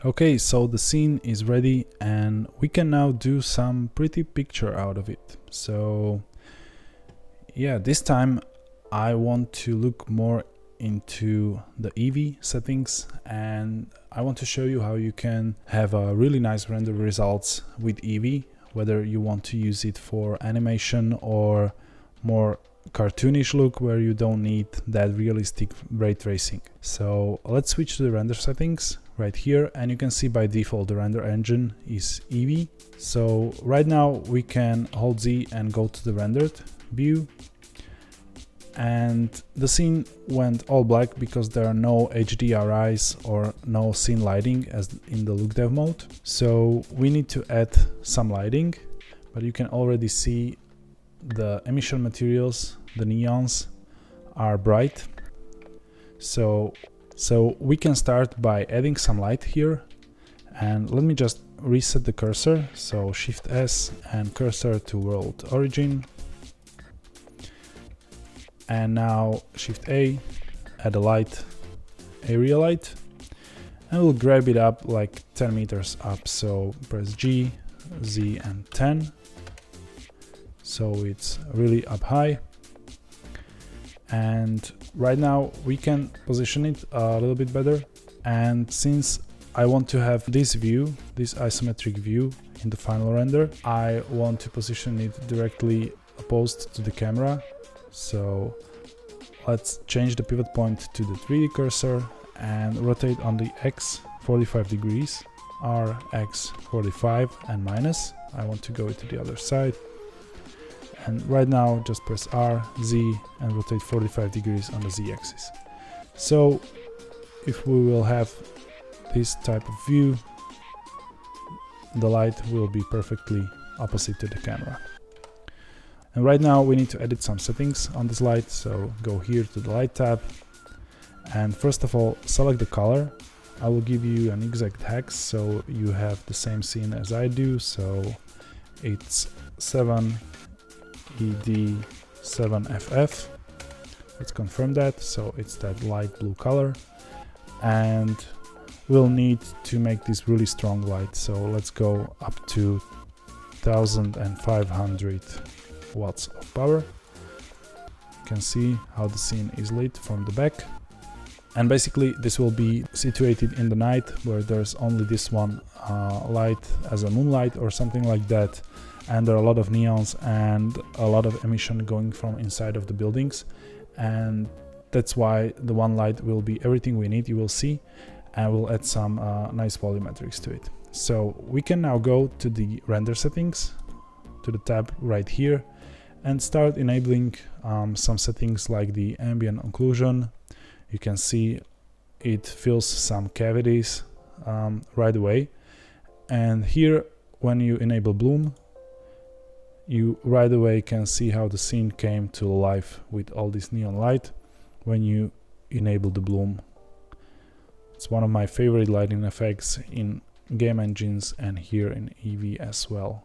Okay, so the scene is ready and we can now do some pretty picture out of it. So yeah, this time I want to look more into the Eevee settings, and I want to show you how you can have a really nice render results with Eevee, whether you want to use it for animation or more cartoonish look where you don't need that realistic ray tracing. So let's switch to the render settings right here, and you can see by default the render engine is Eevee. So right now we can hold Z and go to the rendered view, and the scene went all black because there are no HDRIs or no scene lighting as in the look dev mode. So we need to add some lighting, but you can already see the emission materials, the neons are bright. So we can start by adding some light here, and let me just reset the cursor. So Shift S and cursor to world origin, and now Shift A, add a light, area light, and we'll grab it up like 10 meters up. So press G, Z and 10. So it's really up high. And right now we can position it a little bit better. And since I want to have this view, this isometric view in the final render, I want to position it directly opposed to the camera. So let's change the pivot point to the 3D cursor and rotate on the X 45 degrees, R, X 45 and minus. I want to go to the other side. And right now just press R, Z and rotate 45 degrees on the Z axis. So if we will have this type of view, the light will be perfectly opposite to the camera. And right now we need to edit some settings on this light, so go here to the light tab, and first of all select the color. I will give you an exact hex so you have the same scene as I do. So it's 7ED7FF. Let's confirm that. So it's that light blue color, and we'll need to make this really strong light. So let's go up to 1500 watts of power. You can see how the scene is lit from the back, and basically this will be situated in the night where there's only this one light as a moonlight or something like that, and there are a lot of neons and a lot of emission going from inside of the buildings, and that's why the one light will be everything we need, you will see, and we'll add some nice volumetrics to it. So we can now go to the render settings, to the tab right here, and start enabling some settings like the ambient occlusion. You can see it fills some cavities right away, and here when you enable bloom, you right away can see how the scene came to life with all this neon light when you enable the bloom. It's one of my favorite lighting effects in game engines and here in Eevee as well,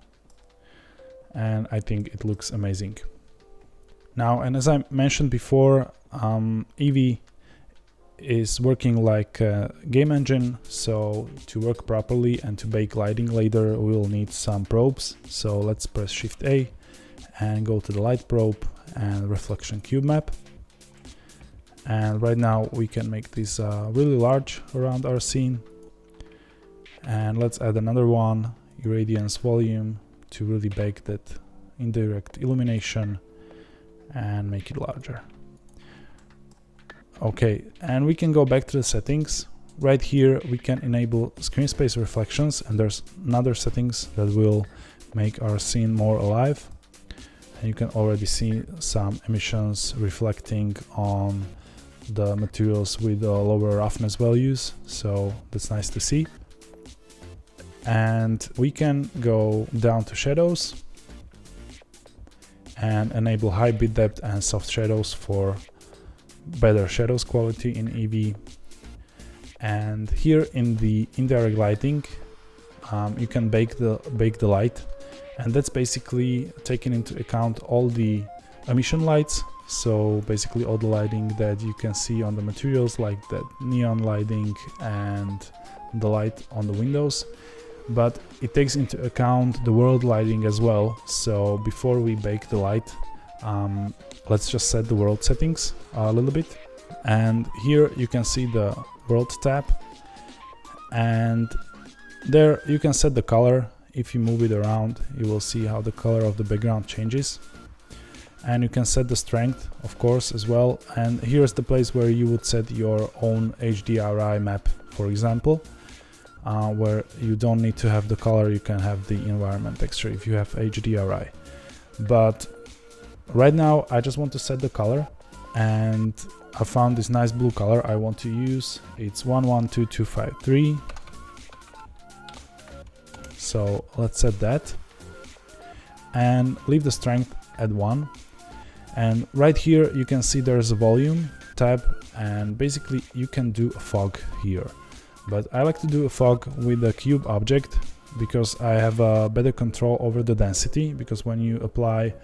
and I think it looks amazing. Now, and as I mentioned before, Eevee is working like a game engine, so to work properly and to bake lighting later we'll need some probes. So let's press Shift A and go to the light probe and reflection cube map, and right now we can make this really large around our scene, and let's add another one, irradiance volume, to really bake that indirect illumination and make it larger. Okay, and we can go back to the settings. Right here we can enable screen space reflections, and there's another settings that will make our scene more alive, and you can already see some emissions reflecting on the materials with lower roughness values, so that's nice to see. And we can go down to shadows and enable high bit depth and soft shadows for better shadows quality in Eevee. And here in the indirect lighting you can bake the light, and that's basically taking into account all the emission lights. So basically all the lighting that you can see on the materials, like that neon lighting and the light on the windows, but it takes into account the world lighting as well. So before we bake the light, let's just set the world settings a little bit. And here you can see the world tab, and there you can set the color. If you move it around, you will see how the color of the background changes. And you can set the strength, of course, as well. And here's the place where you would set your own HDRI map, for example, where you don't need to have the color, you can have the environment texture if you have HDRI. But right now I just want to set the color, and I found this nice blue color I want to use. It's 112253. So let's set that and leave the strength at 1. And right here you can see there's a volume tab, and basically you can do a fog here. But I like to do a fog with a cube object because I have a better control over the density, because when you apply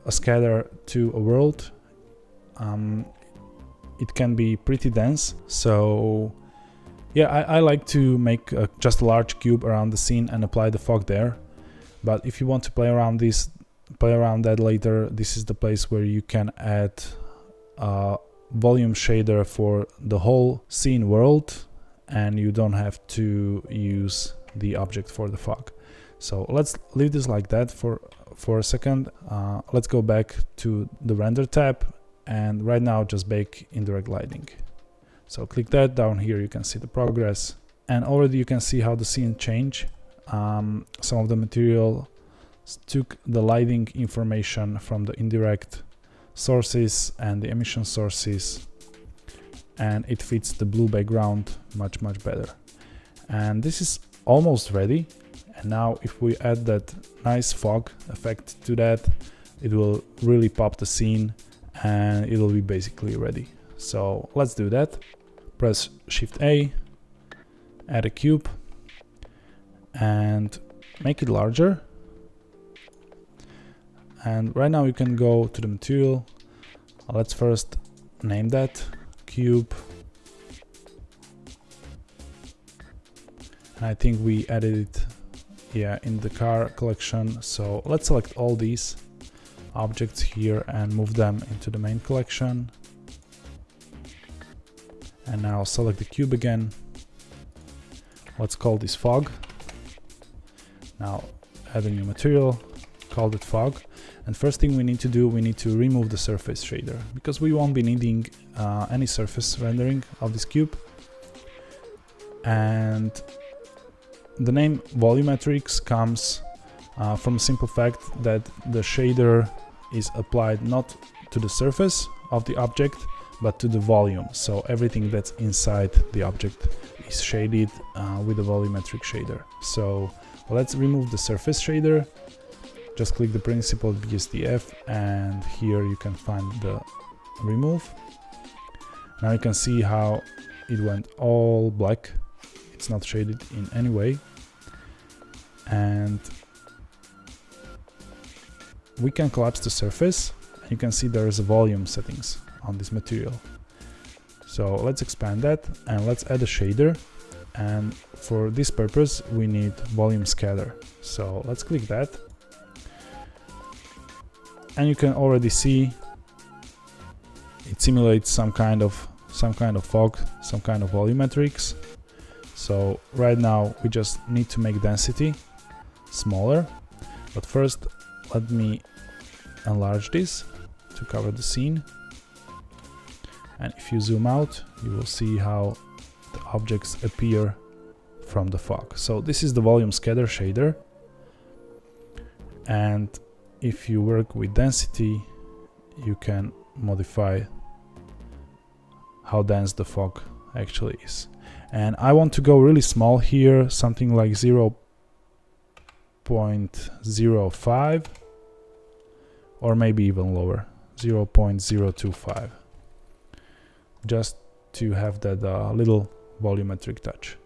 a scatter to a world, it can be pretty dense. So yeah, I like to make just a large cube around the scene and apply the fog there. But if you want to play around that later, this is the place where you can add a volume shader for the whole scene world, and you don't have to use the object for the fog. So let's leave this like that for a second. Let's go back to the render tab, and right now just bake indirect lighting. So click that. Down here you can see the progress, and already you can see how the scene changed. Some of the material took the lighting information from the indirect sources and the emission sources, and it fits the blue background much better. And this is almost ready. And now if we add that nice fog effect to that, it will really pop the scene and it will be basically ready. So let's do that. Press Shift A, add a cube and make it larger. And right now you can go to the material. Let's first name that cube. And I think we added it, yeah, in the car collection. So let's select all these objects here and move them into the main collection. And now select the cube again. Let's call this fog. Now add a new material, call it fog. And first thing we need to do, we need to remove the surface shader, because we won't be needing any surface rendering of this cube. And the name volumetrics comes from a simple fact that the shader is applied not to the surface of the object, but to the volume. So everything that's inside the object is shaded with a volumetric shader. So let's remove the surface shader. Just click the principled BSDF, and here you can find the remove. Now you can see how it went all black. It's not shaded in any way. And we can collapse the surface. You can see there is a volume settings on this material. So let's expand that and let's add a shader. And for this purpose we need volume scatter. So let's click that. And you can already see it simulates some kind of fog, some kind of volumetrics. So right now we just need to make density smaller, but first let me enlarge this to cover the scene. And if you zoom out, you will see how the objects appear from the fog. So this is the volume scatter shader, and if you work with density, you can modify how dense the fog actually is. And I want to go really small here, something like 0.05, or maybe even lower, 0.025, just to have that little volumetric touch.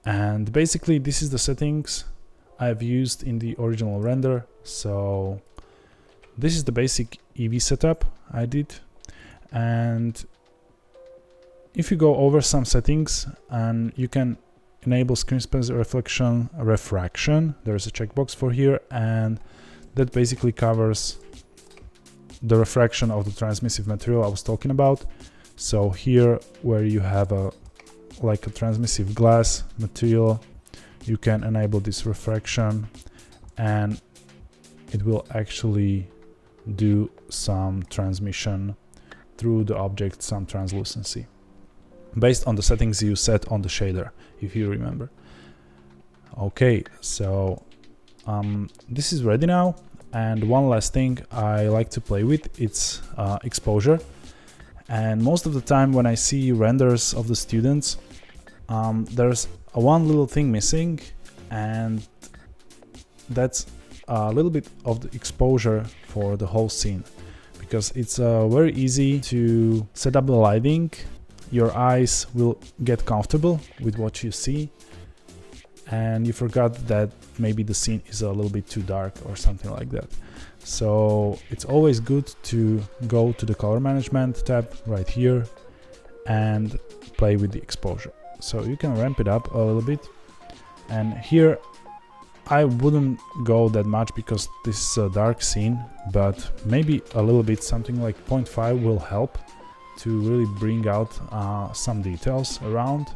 And basically this is the settings I've used in the original render. So this is the basic Eevee setup I did, and if you go over some settings, and you can enable screen space refraction, there's a checkbox for here, and that basically covers the refraction of the transmissive material I was talking about. So here where you have a transmissive glass material, you can enable this refraction, and it will actually do some transmission through the object, some translucency, based on the settings you set on the shader, if you remember. Okay, so this is ready now. And one last thing I like to play with, it's exposure. And most of the time when I see renders of the students, there's one little thing missing, and that's a little bit of the exposure for the whole scene, because it's very easy to set up the lighting. Your eyes will get comfortable with what you see, and you forgot that maybe the scene is a little bit too dark or something like that. So it's always good to go to the color management tab right here and play with the exposure. So you can ramp it up a little bit, and here I wouldn't go that much because this is a dark scene, but maybe a little bit, something like 0.5 will help to really bring out some details around.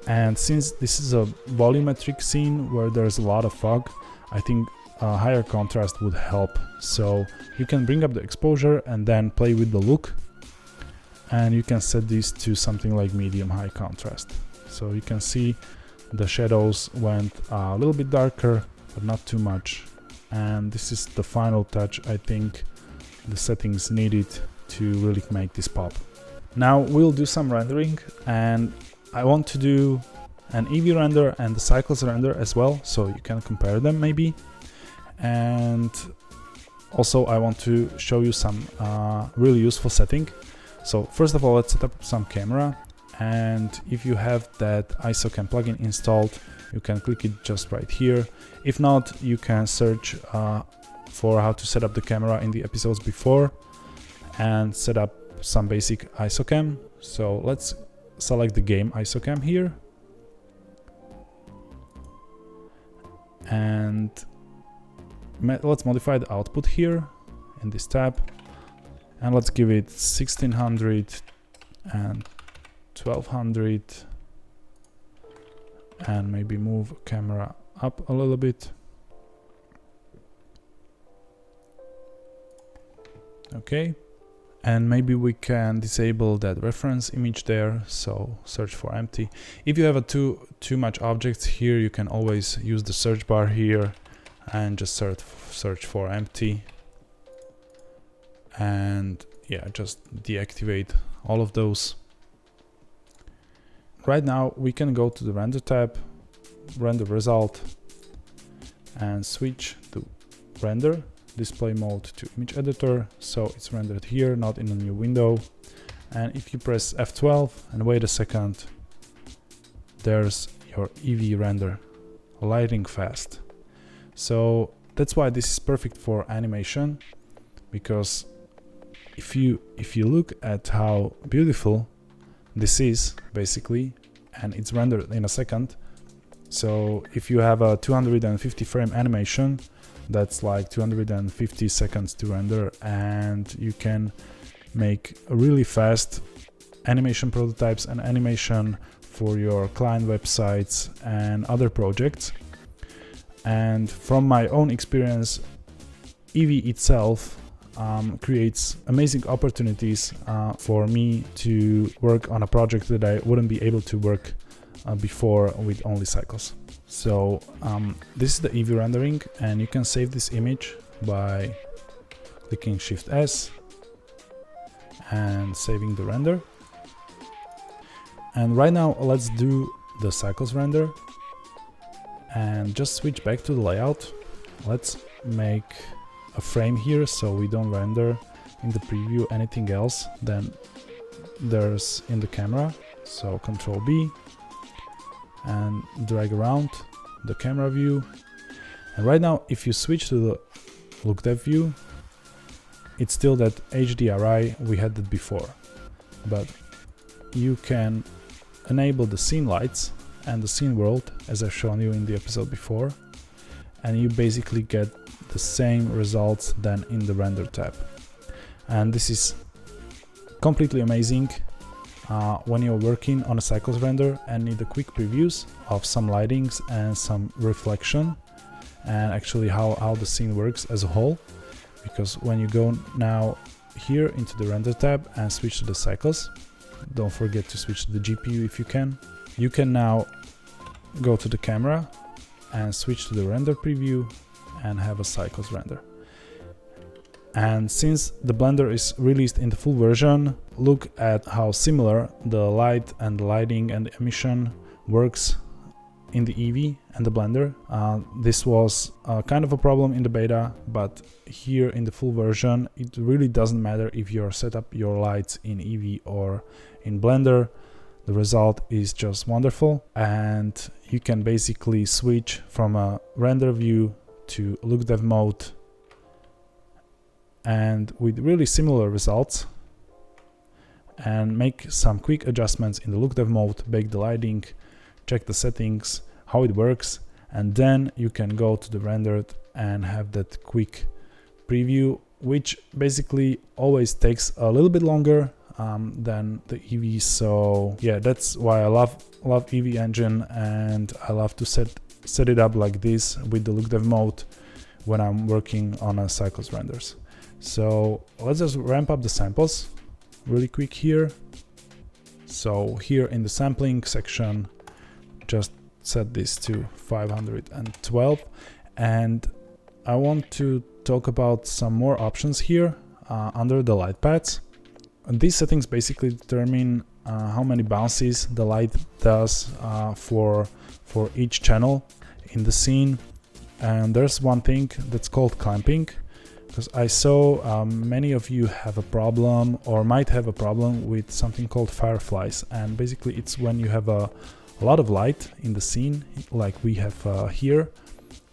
And since this is a volumetric scene where there's a lot of fog, I think a higher contrast would help. So you can bring up the exposure and then play with the look, and you can set this to something like medium high contrast. So you can see the shadows went a little bit darker, but not too much. And this is the final touch I think the settings needed to really make this pop. Now we'll do some rendering, and I want to do an Eevee render and the Cycles render as well, so you can compare them maybe. And also I want to show you some really useful setting. So first of all, let's set up some camera, and if you have that ISOCAM plugin installed, you can click it just right here. If not, you can search for how to set up the camera in the episodes before and set up some basic ISOCAM. So let's select the game ISOCAM here, and let's modify the output here in this tab, and let's give it 1600 and 1200, and maybe move camera up a little bit. Okay. And maybe we can disable that reference image there, so search for empty. If you have too much objects here, you can always use the search bar here and just search for empty. And yeah, just deactivate all of those. Right now we can go to the render tab, render result, and switch to render display mode to image editor, so it's rendered here, not in a new window. And if you press F12 and wait a second, there's your Eevee render lighting fast. So that's why this is perfect for animation, because if you look at how beautiful this is basically, and it's rendered in a second. So if you have a 250 frame animation, that's like 250 seconds to render, and you can make really fast animation prototypes and animation for your client websites and other projects. And from my own experience, Eevee itself creates amazing opportunities for me to work on a project that I wouldn't be able to work before with only Cycles. So this is the Eevee rendering, and you can save this image by clicking Shift S and saving the render. And right now let's do the Cycles render and just switch back to the layout. Let's make a frame here so we don't render in the preview anything else than there's in the camera. So Control B and drag around the camera view. And right now if you switch to the look depth view, it's still that HDRI we had that before. But you can enable the scene lights and the scene world as I've shown you in the episode before, and you basically get the same results than in the render tab. And this is completely amazing when you're working on a cycles render and need a quick previews of some lightings and some reflection and actually how the scene works as a whole. Because when you go now here into the render tab and switch to the cycles, don't forget to switch to the GPU if you can. You can now go to the camera and switch to the render preview and have a cycles render. And since the Blender is released in the full version, look at how similar the light and the lighting and the emission works in the Eevee and the Blender. This was kind of a problem in the beta, but here in the full version it really doesn't matter if you set up your lights in Eevee or in Blender. The result is just wonderful, and you can basically switch from a render view to look dev mode, and with really similar results, and make some quick adjustments in the look dev mode, bake the lighting, check the settings, how it works, and then you can go to the rendered and have that quick preview, which basically always takes a little bit longer than the Eevee. So yeah, that's why I love Eevee engine, and I love to set it up like this with the look dev mode when I'm working on a cycles renders. So let's just ramp up the samples really quick here. So here in the sampling section, just set this to 512, and I want to talk about some more options here under the light paths. And these settings basically determine how many bounces the light does for each channel in the scene. And there's one thing that's called clamping, because I saw many of you have a problem or might have a problem with something called fireflies, and basically it's when you have a lot of light in the scene like we have here.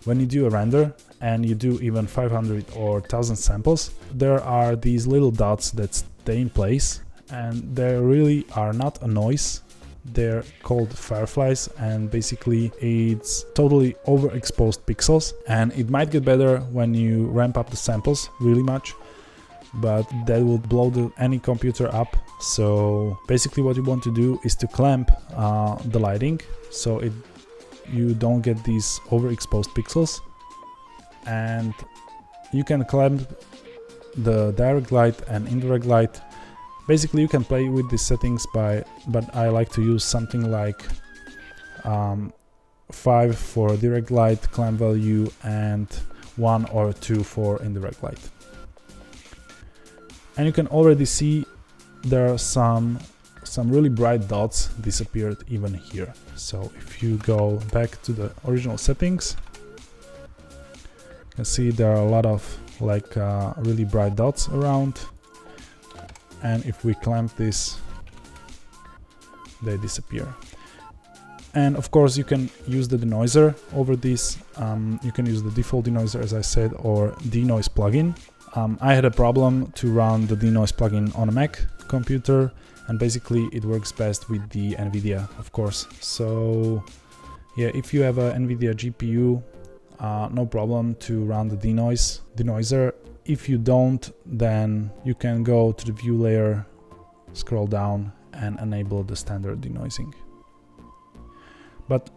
When you do a render and you do even 500 or 1000 samples, there are these little dots that stay in place, and they really are not a noise. They're called fireflies, and basically it's totally overexposed pixels, and it might get better when you ramp up the samples really much, but that will blow any computer up. So basically what you want to do is to clamp the lighting so you don't get these overexposed pixels, and you can clamp the direct light and indirect light. Basically you can play with these settings but I like to use something like 5 for direct light clamp value and 1 or 2 for indirect light. And you can already see there are some really bright dots disappeared even here. So if you go back to the original settings, you can see there are a lot of like really bright dots around, and if we clamp this, they disappear. And of course you can use the denoiser over this. You can use the default denoiser, as I said, or denoise plugin. I had a problem to run the denoise plugin on a Mac computer, and basically it works best with the NVIDIA, of course. So yeah, if you have a NVIDIA GPU, no problem to run the denoiser. If you don't, then you can go to the view layer, scroll down, and enable the standard denoising. But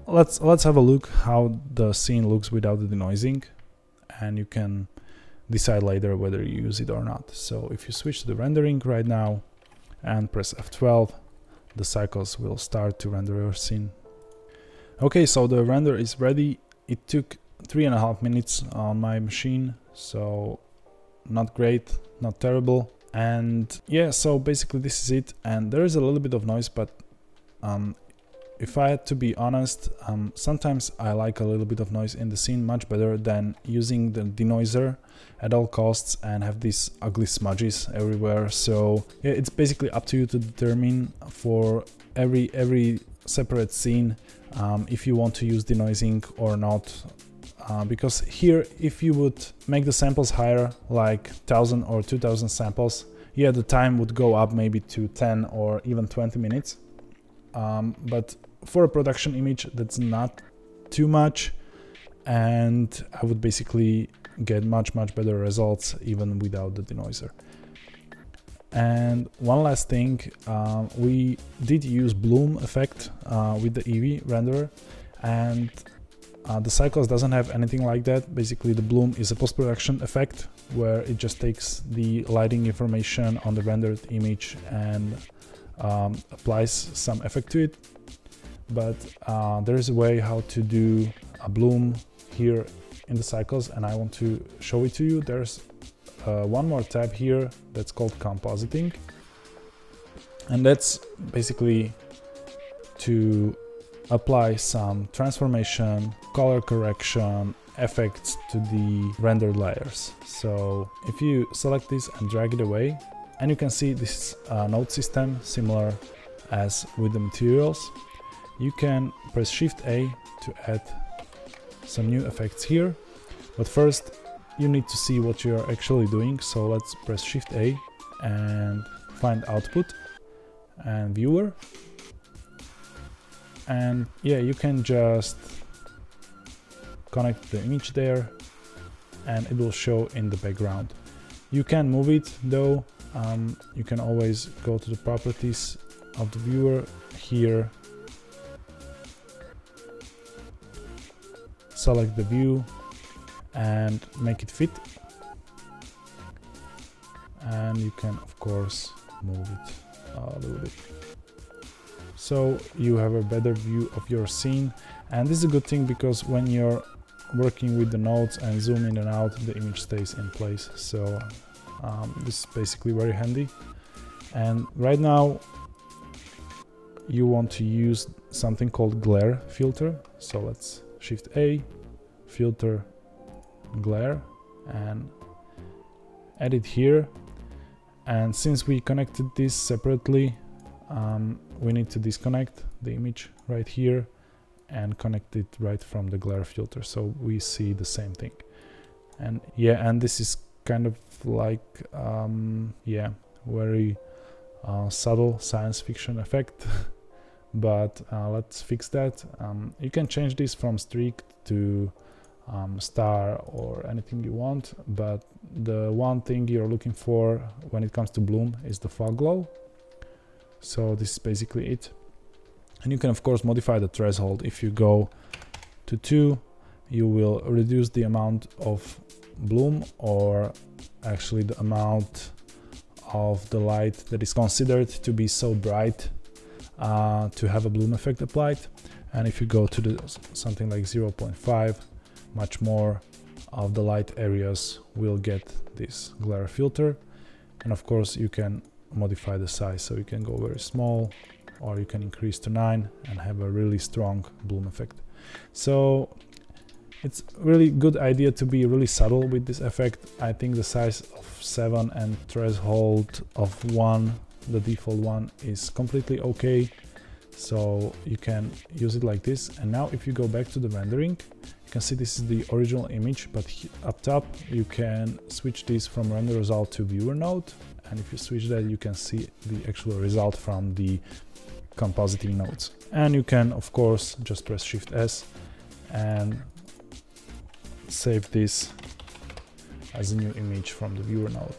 let's have a look how the scene looks without the denoising, and you can decide later whether you use it or not. So if you switch to the rendering right now and press F12, the cycles will start to render your scene. Okay, so the render is ready. It took 3.5 minutes on my machine, so not great, not terrible. And yeah, so basically this is it. And there is a little bit of noise, but if I had to be honest, sometimes I like a little bit of noise in the scene much better than using the denoiser at all costs and have these ugly smudges everywhere. So yeah, it's basically up to you to determine for every separate scene if you want to use denoising or not. Because here, if you would make the samples higher, like 1000 or 2000 samples, yeah, the time would go up maybe to 10 or even 20 minutes. But for a production image, that's not too much, and I would basically get much better results even without the denoiser. And one last thing, we did use bloom effect with the Eevee renderer, and the Cycles doesn't have anything like that. Basically, the bloom is a post-production effect where it just takes the lighting information on the rendered image and applies some effect to it. But there is a way how to do a bloom here in the Cycles, and I want to show it to you. There's one more tab here that's called compositing, and that's basically to apply some transformation, color correction, effects to the rendered layers. So if you select this and drag it away, and you can see this node system similar as with the materials, you can press Shift A to add some new effects here. But first you need to see what you're actually doing, so let's press Shift A and find output and viewer. And yeah, you can just connect the image there and it will show in the background. You can move it though. You can always go to the properties of the viewer here, select the view and make it fit, and you can of course move it a little bit so you have a better view of your scene. And this is a good thing because when you're working with the nodes and zoom in and out, the image stays in place. So this is basically very handy. And right now you want to use something called glare filter, so let's Shift A, filter, glare, and add it here. And since we connected this separately, we need to disconnect the image right here and connect it right from the glare filter, so we see the same thing. And yeah, and this is kind of like yeah, very subtle science fiction effect but let's fix that. You can change this from streak to star or anything you want, but the one thing you're looking for when it comes to bloom is the fog glow. So this is basically it. And you can of course modify the threshold. If you go to 2, you will reduce the amount of bloom, or actually the amount of the light that is considered to be so bright to have a bloom effect applied. And if you go to the something like 0.5, much more of the light areas will get this glare filter. And of course you can modify the size, so you can go very small or you can increase to 9 and have a really strong bloom effect. So it's really good idea to be really subtle with this effect. I think the size of 7 and threshold of 1, the default one, is completely okay. So you can use it like this. And now if you go back to the rendering, you can see this is the original image, but up top you can switch this from render result to viewer node. And if you switch that, you can see the actual result from the compositing nodes. And you can of course just press Shift S and save this as a new image from the viewer node.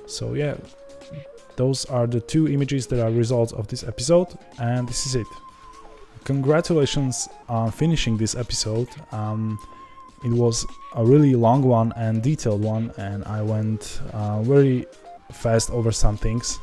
So yeah, those are the 2 images that are results of this episode, and this is it. Congratulations on finishing this episode. It was a really long one and detailed one, and I went very fast over some things.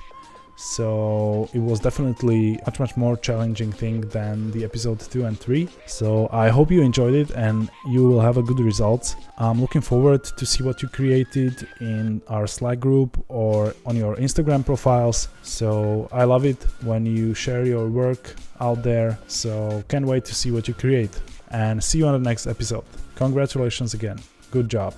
So it was definitely much more challenging thing than the episode 2 and 3. So I hope you enjoyed it and you will have a good result. I'm looking forward to see what you created in our Slack group or on your Instagram profiles. So I love it when you share your work out there. So can't wait to see what you create, and see you on the next episode. Congratulations again. Good job.